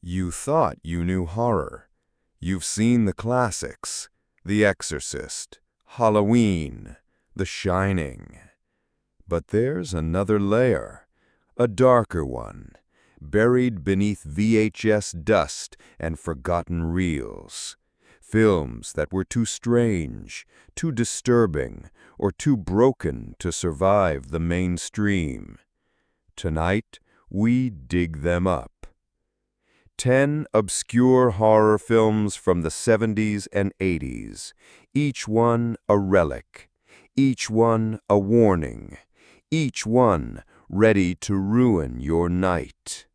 You thought you knew horror. You've seen the classics, The Exorcist, Halloween, The Shining. But there's another layer, a darker one, buried beneath VHS dust and forgotten reels. Films that were too strange, too disturbing, or too broken to survive the mainstream. Tonight, we dig them up. 10 obscure horror films from the 70s and 80s, each one a relic, each one a warning, each one ready to ruin your night.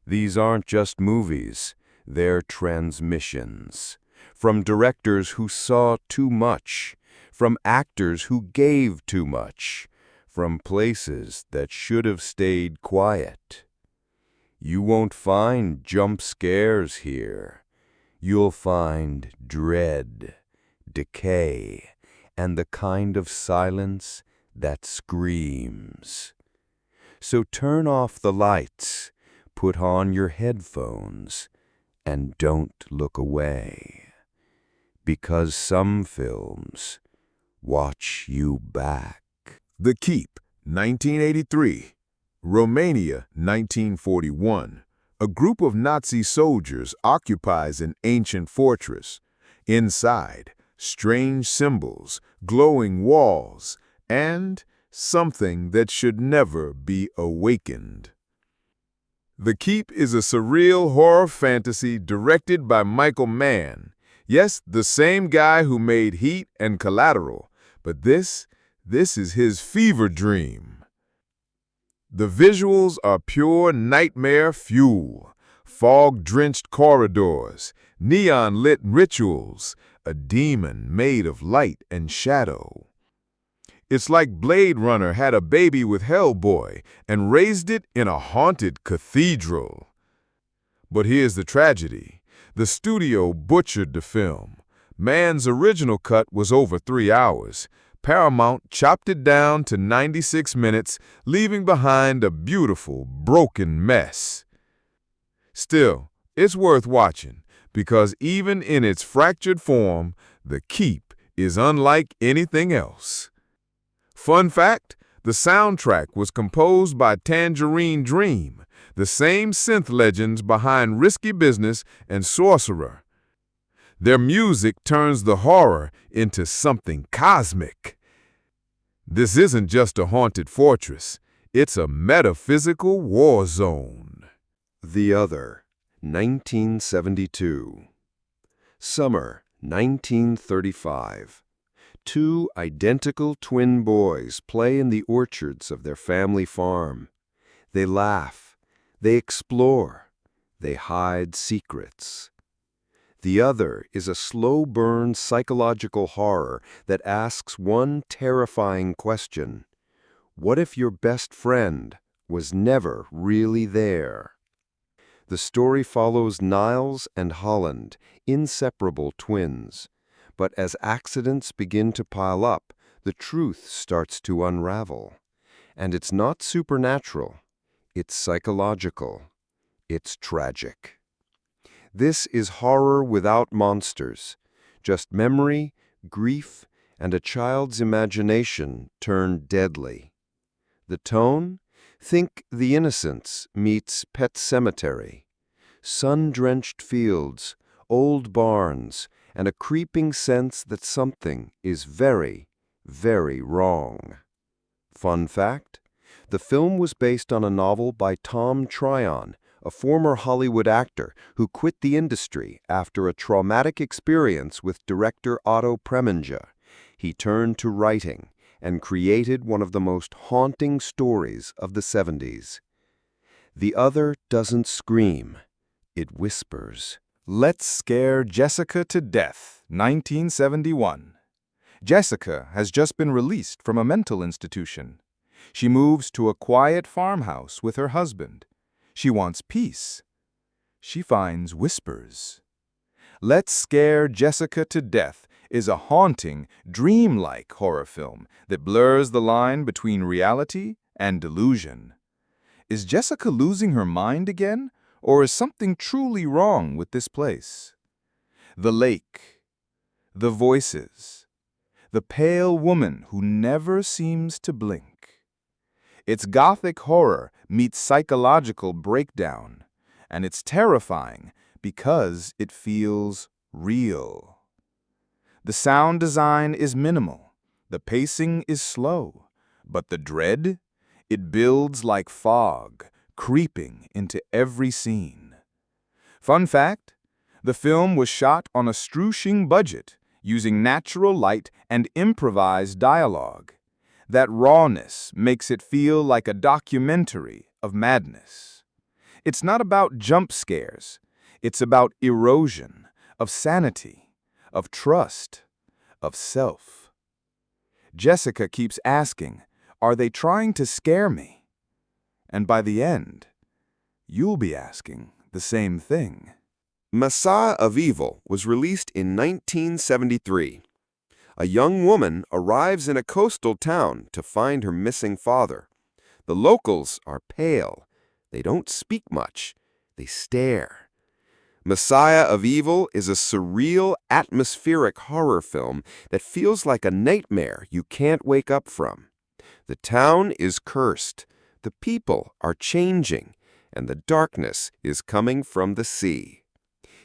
These aren't just movies, they're transmissions. From directors who saw too much, from actors who gave too much, from places that should have stayed quiet. You won't find jump scares here. You'll find dread, decay, and the kind of silence that screams. So turn off the lights, put on your headphones, and don't look away. Because some films watch you back. The Keep, 1983. Romania, 1941. A group of Nazi soldiers occupies an ancient fortress. Inside, strange symbols, glowing walls, and something that should never be awakened. The Keep is a surreal horror fantasy directed by Michael Mann. Yes, the same guy who made Heat and Collateral, but this is his fever dream. The visuals are pure nightmare fuel, fog-drenched corridors, neon-lit rituals, a demon made of light and shadow. It's like Blade Runner had a baby with Hellboy and raised it in a haunted cathedral. But here's the tragedy. The studio butchered the film. Mann's original cut was over 3 hours. Paramount chopped it down to 96 minutes, leaving behind a beautiful, broken mess. Still, it's worth watching, because even in its fractured form, The Keep is unlike anything else. Fun fact, the soundtrack was composed by Tangerine Dream, the same synth legends behind Risky Business and Sorcerer. Their music turns the horror into something cosmic. This isn't just a haunted fortress, it's a metaphysical war zone. The Other, 1972. Summer, 1935. 2 identical twin boys play in the orchards of their family farm. They laugh, they explore, they hide secrets. The Other is a slow-burn psychological horror that asks one terrifying question. What if your best friend was never really there? The story follows Niles and Holland, inseparable twins. But as accidents begin to pile up, the truth starts to unravel. And it's not supernatural. It's psychological. It's tragic. This is horror without monsters, just memory, grief, and a child's imagination turned deadly. The tone? Think The Innocents meets Pet Sematary. Sun-drenched fields, old barns, and a creeping sense that something is very, very wrong. Fun fact? The film was based on a novel by Tom Tryon, a former Hollywood actor who quit the industry after a traumatic experience with director Otto Preminger. He turned to writing and created one of the most haunting stories of the 70s. The Other doesn't scream, it whispers. Let's Scare Jessica to Death, 1971. Jessica has just been released from a mental institution. She moves to a quiet farmhouse with her husband. She wants peace. She finds whispers. Let's Scare Jessica to Death is a haunting, dreamlike horror film that blurs the line between reality and delusion. Is Jessica losing her mind again, Or is something truly wrong with this place? The lake, the voices, the pale woman who never seems to blink. It's gothic horror meets psychological breakdown, and it's terrifying because it feels real. The sound design is minimal, the pacing is slow, but the dread, it builds like fog, creeping into every scene. Fun fact, the film was shot on a shoestring budget, using natural light and improvised dialogue. That rawness makes it feel like a documentary of madness. It's not about jump scares. It's about erosion of sanity, of trust, of self. Jessica keeps asking, are they trying to scare me? And by the end, you'll be asking the same thing. Messiah of Evil was released in 1973. A young woman arrives in a coastal town to find her missing father. The locals are pale. They don't speak much. They stare. Messiah of Evil is a surreal, atmospheric horror film that feels like a nightmare you can't wake up from. The town is cursed. The people are changing, and the darkness is coming from the sea.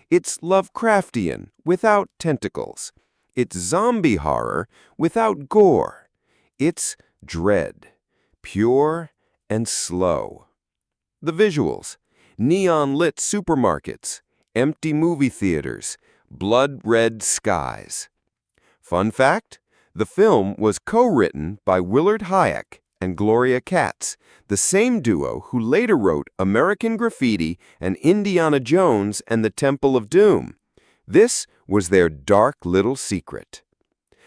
It's Lovecraftian without tentacles. It's zombie horror without gore. It's dread, pure and slow. The visuals: neon-lit supermarkets, empty movie theaters, blood-red skies. Fun fact, the film was co-written by Willard Hayek and Gloria Katz, the same duo who later wrote American Graffiti and Indiana Jones and the Temple of Doom. This was their dark little secret.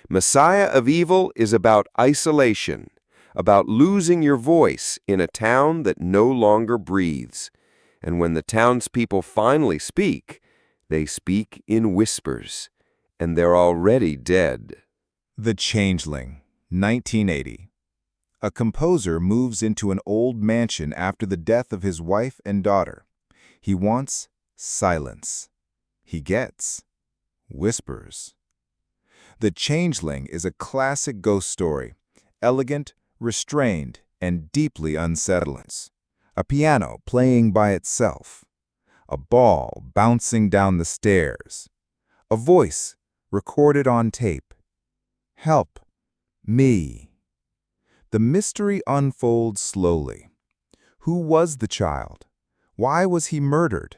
Messiah of Evil is about isolation, about losing your voice in a town that no longer breathes. And when the townspeople finally speak, they speak in whispers, and they're already dead. The Changeling, 1980. A composer moves into an old mansion after the death of his wife and daughter. He wants silence. He gets whispers. The Changeling is a classic ghost story, elegant, restrained, and deeply unsettling. A piano playing by itself, a ball bouncing down the stairs, a voice recorded on tape. Help me. The mystery unfolds slowly. Who was the child? Why was he murdered?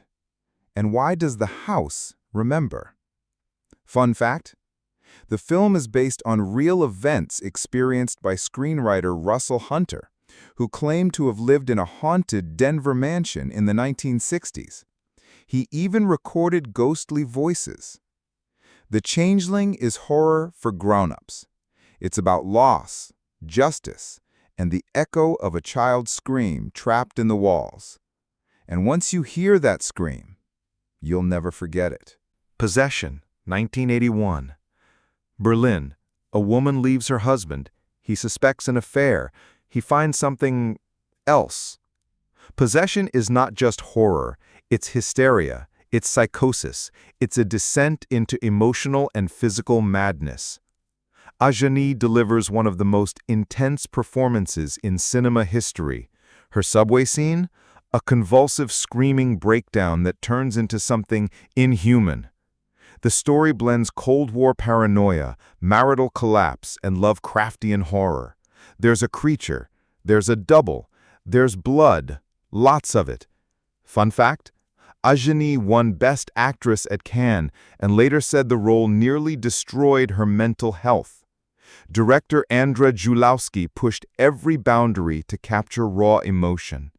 And why does the house remember? Fun fact, the film is based on real events experienced by screenwriter Russell Hunter, who claimed to have lived in a haunted Denver mansion in the 1960s. He even recorded ghostly voices. The Changeling is horror for grown-ups. It's about loss, justice, and the echo of a child's scream trapped in the walls. And once you hear that scream, you'll never forget it. Possession, 1981. Berlin. A woman leaves her husband. He suspects an affair. He finds something else. Possession is not just horror. It's hysteria. It's psychosis. It's a descent into emotional and physical madness. Ajani delivers one of the most intense performances in cinema history. Her subway scene? A convulsive screaming breakdown that turns into something inhuman. The story blends Cold War paranoia, marital collapse, and Lovecraftian horror. There's a creature, there's a double, there's blood, lots of it. Fun fact, Ajani won Best Actress at Cannes and later said the role nearly destroyed her mental health. Director Andrzej Julowski pushed every boundary to capture raw emotion.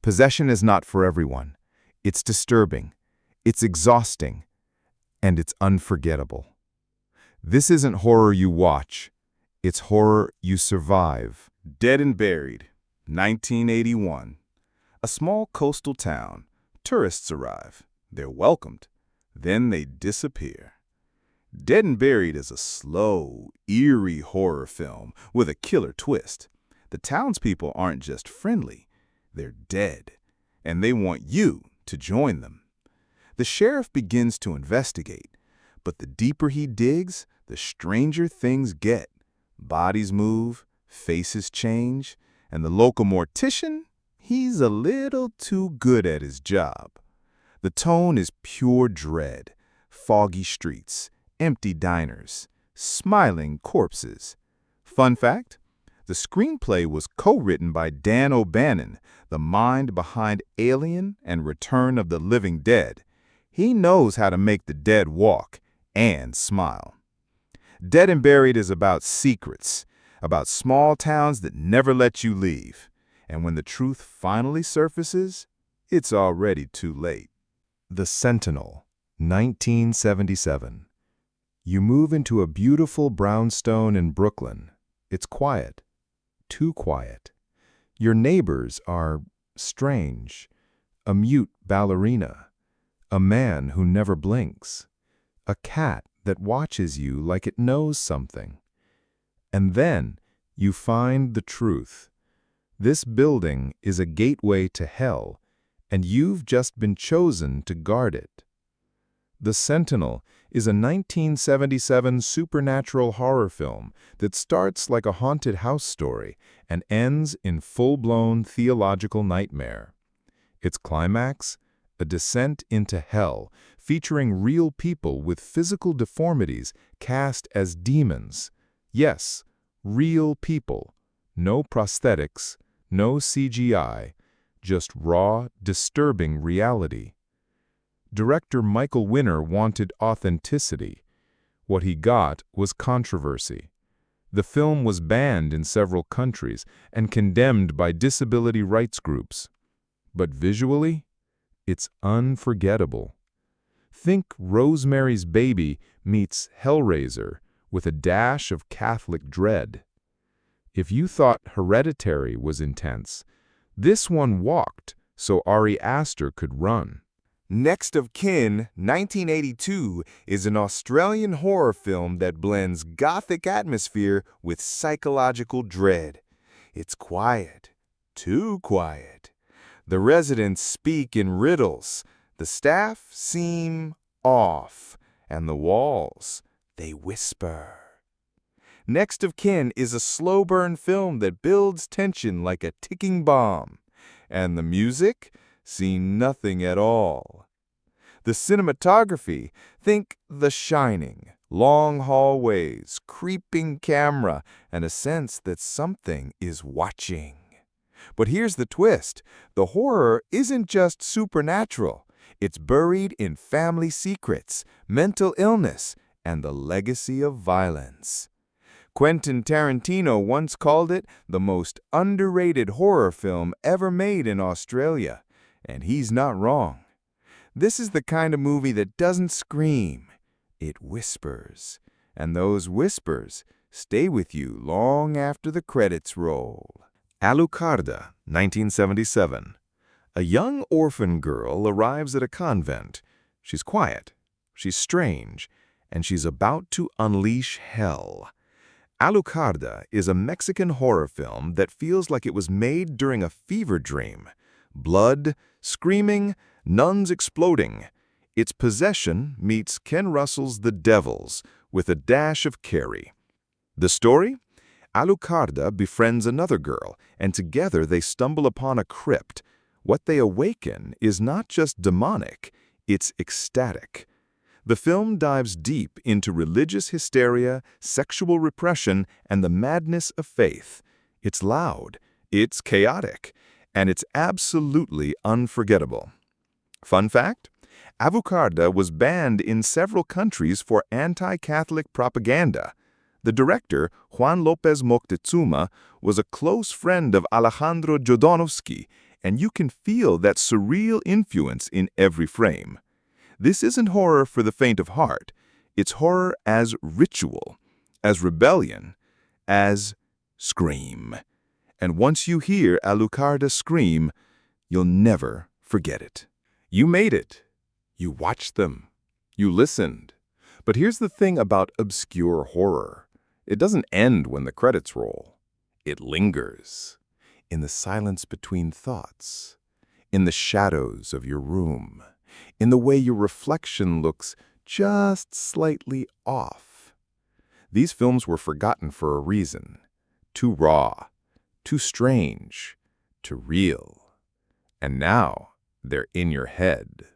Possession is not for everyone. It's disturbing, it's exhausting, and it's unforgettable. This isn't horror you watch, it's horror you survive. Dead and Buried, 1981. A small coastal town. Tourists arrive. They're welcomed. Then they disappear. Dead and Buried is a slow, eerie horror film with a killer twist. The townspeople aren't just friendly, they're dead, and they want you to join them. The sheriff begins to investigate, but the deeper he digs, the stranger things get. Bodies move, faces change, and the local mortician, he's a little too good at his job. The tone is pure dread, foggy streets, empty diners, smiling corpses. Fun fact, the screenplay was co-written by Dan O'Bannon, the mind behind Alien and Return of the Living Dead. He knows how to make the dead walk and smile. Dead and Buried is about secrets, about small towns that never let you leave. And when the truth finally surfaces, it's already too late. The Sentinel, 1977. You move into a beautiful brownstone in Brooklyn. It's quiet. Too quiet. Your neighbors are strange. A mute ballerina. A man who never blinks. A cat that watches you like it knows something. And then you find the truth. This building is a gateway to hell, and you've just been chosen to guard it. The Sentinel is a 1977 supernatural horror film that starts like a haunted house story and ends in full-blown theological nightmare. Its climax? A descent into hell, featuring real people with physical deformities cast as demons. Yes, real people. No prosthetics, no CGI, just raw, disturbing reality. Director Michael Winner wanted authenticity. What he got was controversy. The film was banned in several countries and condemned by disability rights groups. But visually, it's unforgettable. Think Rosemary's Baby meets Hellraiser with a dash of Catholic dread. If you thought Hereditary was intense, this one walked so Ari Aster could run. Next of Kin, 1982, is an Australian horror film that blends gothic atmosphere with psychological dread. It's quiet, too quiet. The residents speak in riddles, the staff seem off, and the walls, they whisper. Next of Kin is a slow-burn film that builds tension like a ticking bomb. And the music? See nothing at all. The cinematography, think The Shining, long hallways, creeping camera, and a sense that something is watching. But here's the twist. The horror isn't just supernatural. It's buried in family secrets, mental illness, and the legacy of violence. Quentin Tarantino once called it the most underrated horror film ever made in Australia. And he's not wrong. This is the kind of movie that doesn't scream. It whispers. And those whispers stay with you long after the credits roll. Alucarda, 1977. A young orphan girl arrives at a convent. She's quiet, she's strange, and she's about to unleash hell. Alucarda is a Mexican horror film that feels like it was made during a fever dream. Blood, screaming, nuns exploding. Its possession meets Ken Russell's The Devils with a dash of Carrie. The story? Alucarda befriends another girl, and together they stumble upon a crypt. What they awaken is not just demonic, it's ecstatic. The film dives deep into religious hysteria, sexual repression, and the madness of faith. It's loud, it's chaotic, and it's absolutely unforgettable. Fun fact? Alucarda was banned in several countries for anti-Catholic propaganda. The director, Juan López Moctezuma, was a close friend of Alejandro Jodorowsky, and you can feel that surreal influence in every frame. This isn't horror for the faint of heart. It's horror as ritual, as rebellion, as scream. And once you hear Alucarda scream, you'll never forget it. You made it. You watched them. You listened. But here's the thing about obscure horror. It doesn't end when the credits roll. It lingers. In the silence between thoughts. in the shadows of your room, in the way your reflection looks just slightly off. These films were forgotten for a reason. Too raw, too strange, too real. And now they're in your head.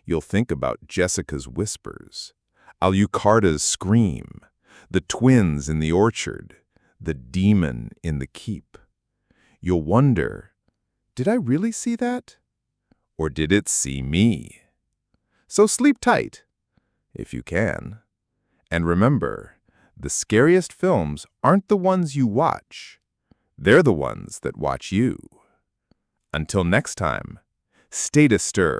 You'll think about Jessica's whispers, Alucarda's scream, the twins in the orchard, the demon in the keep. You'll wonder, did I really see that? Or did it see me? So sleep tight, if you can. And remember, the scariest films aren't the ones you watch. They're the ones that watch you. Until next time, stay disturbed.